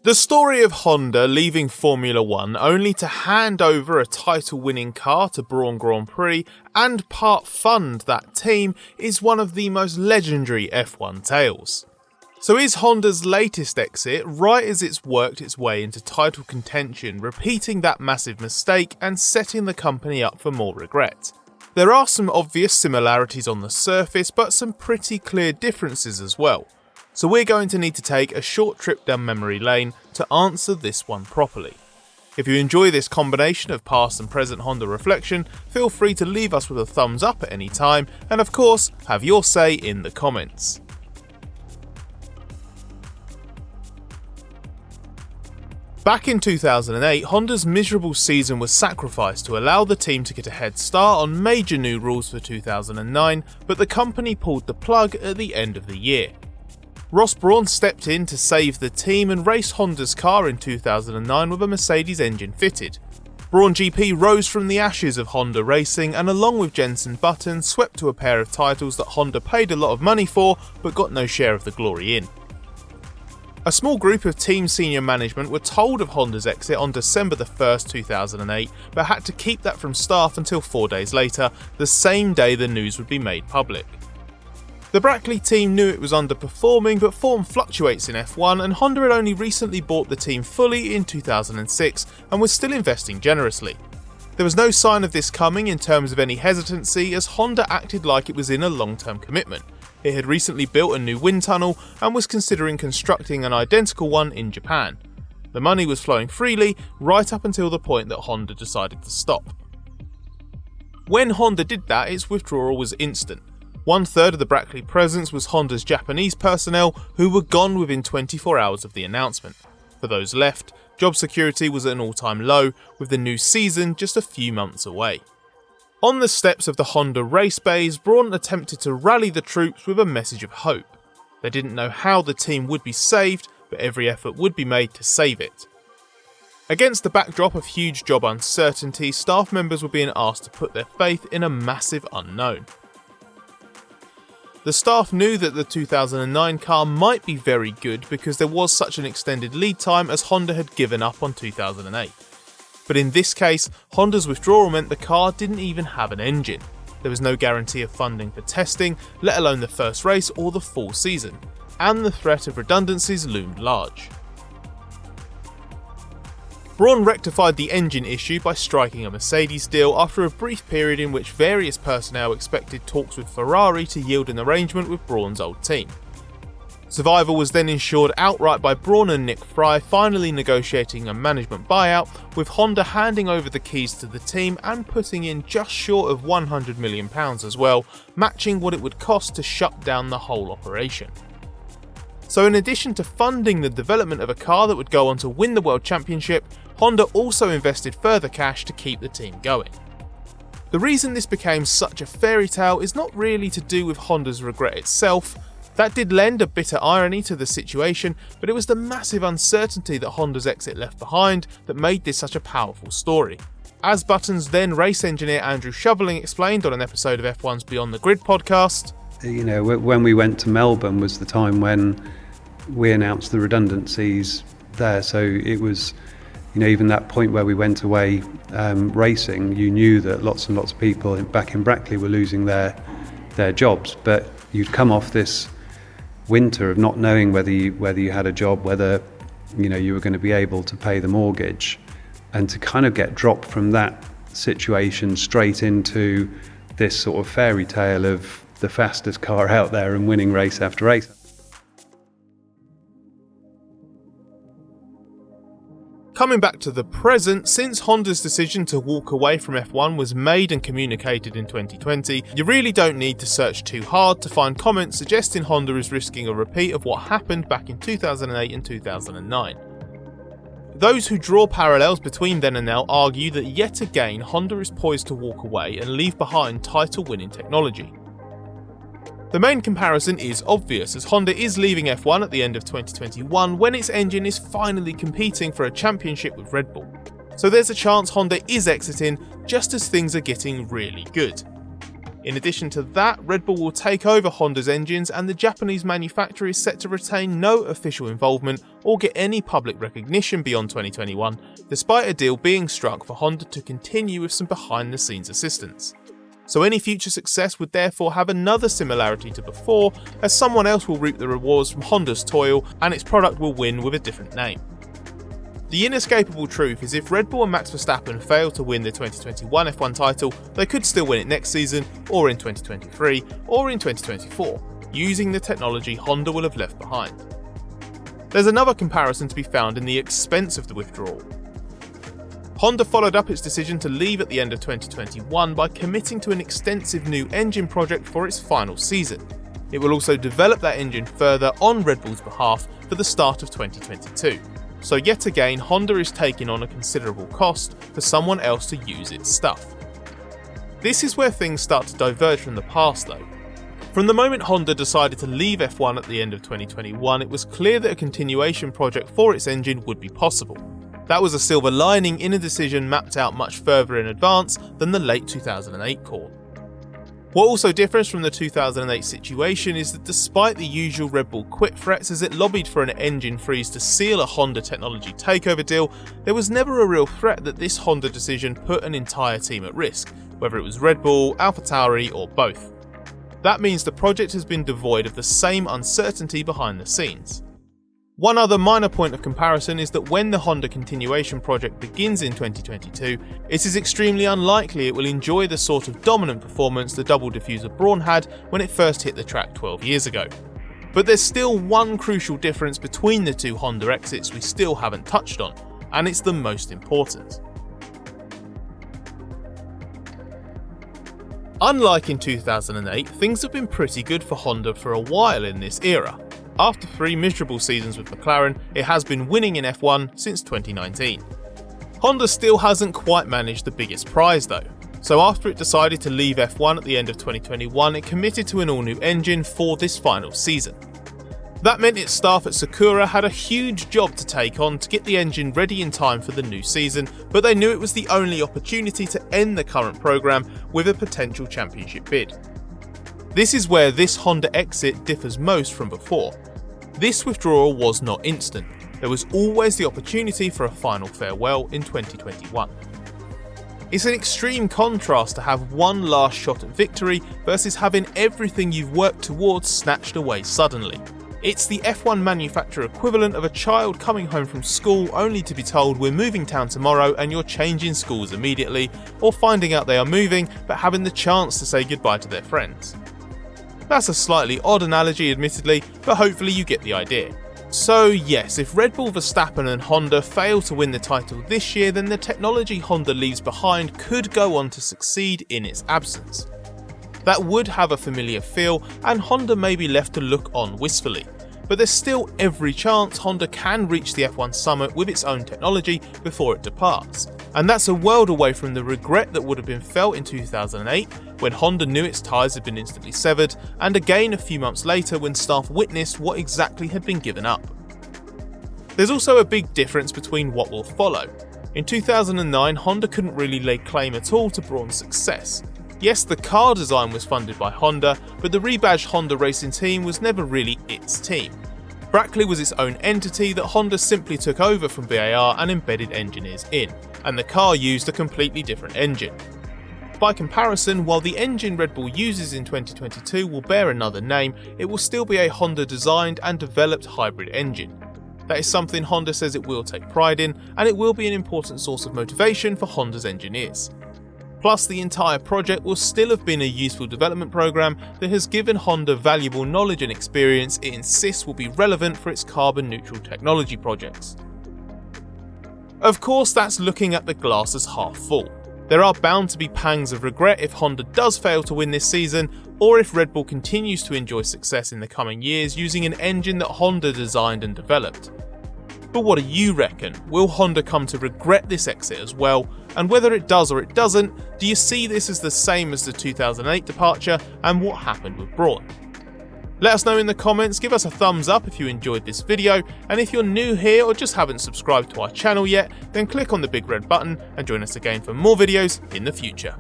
The story of Honda leaving Formula 1 only to hand over a title-winning car to Brawn Grand Prix and part fund that team is one of the most legendary F1 tales. So is Honda's latest exit right as it's worked its way into title contention, repeating that massive mistake and setting the company up for more regret? There are some obvious similarities on the surface, but some pretty clear differences as well. So we're going to need to take a short trip down memory lane to answer this one properly. If you enjoy this combination of past and present Honda reflection, feel free to leave us with a thumbs up at any time, and of course, have your say in the comments. Back in 2008, Honda's miserable season was sacrificed to allow the team to get a head start on major new rules for 2009, but the company pulled the plug at the end of the year. Ross Brawn stepped in to save the team and raced Honda's car in 2009 with a Mercedes engine fitted. Brawn GP rose from the ashes of Honda racing and along with Jenson Button swept to a pair of titles that Honda paid a lot of money for but got no share of the glory in. A small group of team senior management were told of Honda's exit on December 1st, 2008, but had to keep that from staff until 4 days later, the same day the news would be made public. The Brackley team knew it was underperforming, but form fluctuates in F1 and Honda had only recently bought the team fully in 2006 and was still investing generously. There was no sign of this coming in terms of any hesitancy as Honda acted like it was in a long-term commitment. It had recently built a new wind tunnel and was considering constructing an identical one in Japan. The money was flowing freely right up until the point that Honda decided to stop. When Honda did that, its withdrawal was instant. 1/3 of the Brackley presence was Honda's Japanese personnel who were gone within 24 hours of the announcement. For those left, job security was at an all-time low, with the new season just a few months away. On the steps of the Honda race bays, Brawn attempted to rally the troops with a message of hope. They didn't know how the team would be saved, but every effort would be made to save it. Against the backdrop of huge job uncertainty, staff members were being asked to put their faith in a massive unknown. The staff knew that the 2009 car might be very good because there was such an extended lead time as Honda had given up on 2008. But in this case, Honda's withdrawal meant the car didn't even have an engine. There was no guarantee of funding for testing, let alone the first race or the full season, and the threat of redundancies loomed large. Brawn rectified the engine issue by striking a Mercedes deal after a brief period in which various personnel expected talks with Ferrari to yield an arrangement with Brawn's old team. Survival was then ensured outright by Brawn and Nick Fry finally negotiating a management buyout, with Honda handing over the keys to the team and putting in just short of £100 million as well, matching what it would cost to shut down the whole operation. So in addition to funding the development of a car that would go on to win the World Championship, Honda also invested further cash to keep the team going. The reason this became such a fairy tale is not really to do with Honda's regret itself. That did lend a bitter irony to the situation, but it was the massive uncertainty that Honda's exit left behind that made this such a powerful story. As Button's then race engineer Andrew Shoveling explained on an episode of F1's Beyond the Grid podcast, when we went to Melbourne was the time when we announced the redundancies there, so it was, even that point where we went away racing, you knew that lots and lots of people back in Brackley were losing their jobs, but you'd come off this winter of not knowing whether you had a job, whether you were going to be able to pay the mortgage, and to kind of get dropped from that situation straight into this sort of fairy tale of the fastest car out there and winning race after race. Coming back to the present, since Honda's decision to walk away from F1 was made and communicated in 2020, you really don't need to search too hard to find comments suggesting Honda is risking a repeat of what happened back in 2008 and 2009. Those who draw parallels between then and now argue that yet again Honda is poised to walk away and leave behind title-winning technology. The main comparison is obvious, as Honda is leaving F1 at the end of 2021 when its engine is finally competing for a championship with Red Bull. So there's a chance Honda is exiting just as things are getting really good. In addition to that, Red Bull will take over Honda's engines, and the Japanese manufacturer is set to retain no official involvement or get any public recognition beyond 2021, despite a deal being struck for Honda to continue with some behind-the-scenes assistance. So any future success would therefore have another similarity to before, as someone else will reap the rewards from Honda's toil and its product will win with a different name. The inescapable truth is if Red Bull and Max Verstappen fail to win the 2021 F1 title, they could still win it next season, or in 2023, or in 2024, using the technology Honda will have left behind. There's another comparison to be found in the expense of the withdrawal. Honda followed up its decision to leave at the end of 2021 by committing to an extensive new engine project for its final season. It will also develop that engine further on Red Bull's behalf for the start of 2022. So yet again, Honda is taking on a considerable cost for someone else to use its stuff. This is where things start to diverge from the past though. From the moment Honda decided to leave F1 at the end of 2021, it was clear that a continuation project for its engine would be possible. That was a silver lining in a decision mapped out much further in advance than the late 2008 call. What also differs from the 2008 situation is that despite the usual Red Bull quit threats as it lobbied for an engine freeze to seal a Honda technology takeover deal, there was never a real threat that this Honda decision put an entire team at risk, whether it was Red Bull, AlphaTauri or both. That means the project has been devoid of the same uncertainty behind the scenes. One other minor point of comparison is that when the Honda continuation project begins in 2022, it is extremely unlikely it will enjoy the sort of dominant performance the double diffuser Brawn had when it first hit the track 12 years ago. But there's still one crucial difference between the two Honda exits we still haven't touched on, and it's the most important. Unlike in 2008, things have been pretty good for Honda for a while in this era. After 3 miserable seasons with McLaren, it has been winning in F1 since 2019. Honda still hasn't quite managed the biggest prize though, so after it decided to leave F1 at the end of 2021, it committed to an all-new engine for this final season. That meant its staff at Sakura had a huge job to take on to get the engine ready in time for the new season, but they knew it was the only opportunity to end the current program with a potential championship bid. This is where this Honda exit differs most from before. This withdrawal was not instant. There was always the opportunity for a final farewell in 2021. It's an extreme contrast to have one last shot at victory versus having everything you've worked towards snatched away suddenly. It's the F1 manufacturer equivalent of a child coming home from school only to be told we're moving town tomorrow and you're changing schools immediately, or finding out they are moving but having the chance to say goodbye to their friends. That's a slightly odd analogy admittedly, but hopefully you get the idea. So yes, if Red Bull, Verstappen and Honda fail to win the title this year, then the technology Honda leaves behind could go on to succeed in its absence. That would have a familiar feel, and Honda may be left to look on wistfully. But there's still every chance Honda can reach the F1 summit with its own technology before it departs. And that's a world away from the regret that would have been felt in 2008 when Honda knew its ties had been instantly severed, and again a few months later when staff witnessed what exactly had been given up. There's also a big difference between what will follow. In 2009, Honda couldn't really lay claim at all to Brawn's success. Yes, the car design was funded by Honda, but the rebadged Honda racing team was never really its team. Brackley was its own entity that Honda simply took over from BAR and embedded engineers in, and the car used a completely different engine. By comparison, while the engine Red Bull uses in 2022 will bear another name, it will still be a Honda designed and developed hybrid engine. That is something Honda says it will take pride in, and it will be an important source of motivation for Honda's engineers. Plus, the entire project will still have been a useful development program that has given Honda valuable knowledge and experience it insists will be relevant for its carbon neutral technology projects. Of course, that's looking at the glass as half full. There are bound to be pangs of regret if Honda does fail to win this season, or if Red Bull continues to enjoy success in the coming years using an engine that Honda designed and developed. But what do you reckon? Will Honda come to regret this exit as well? And whether it does or it doesn't, do you see this as the same as the 2008 departure and what happened with Brawn? Let us know in the comments, give us a thumbs up if you enjoyed this video, and if you're new here or just haven't subscribed to our channel yet, then click on the big red button and join us again for more videos in the future.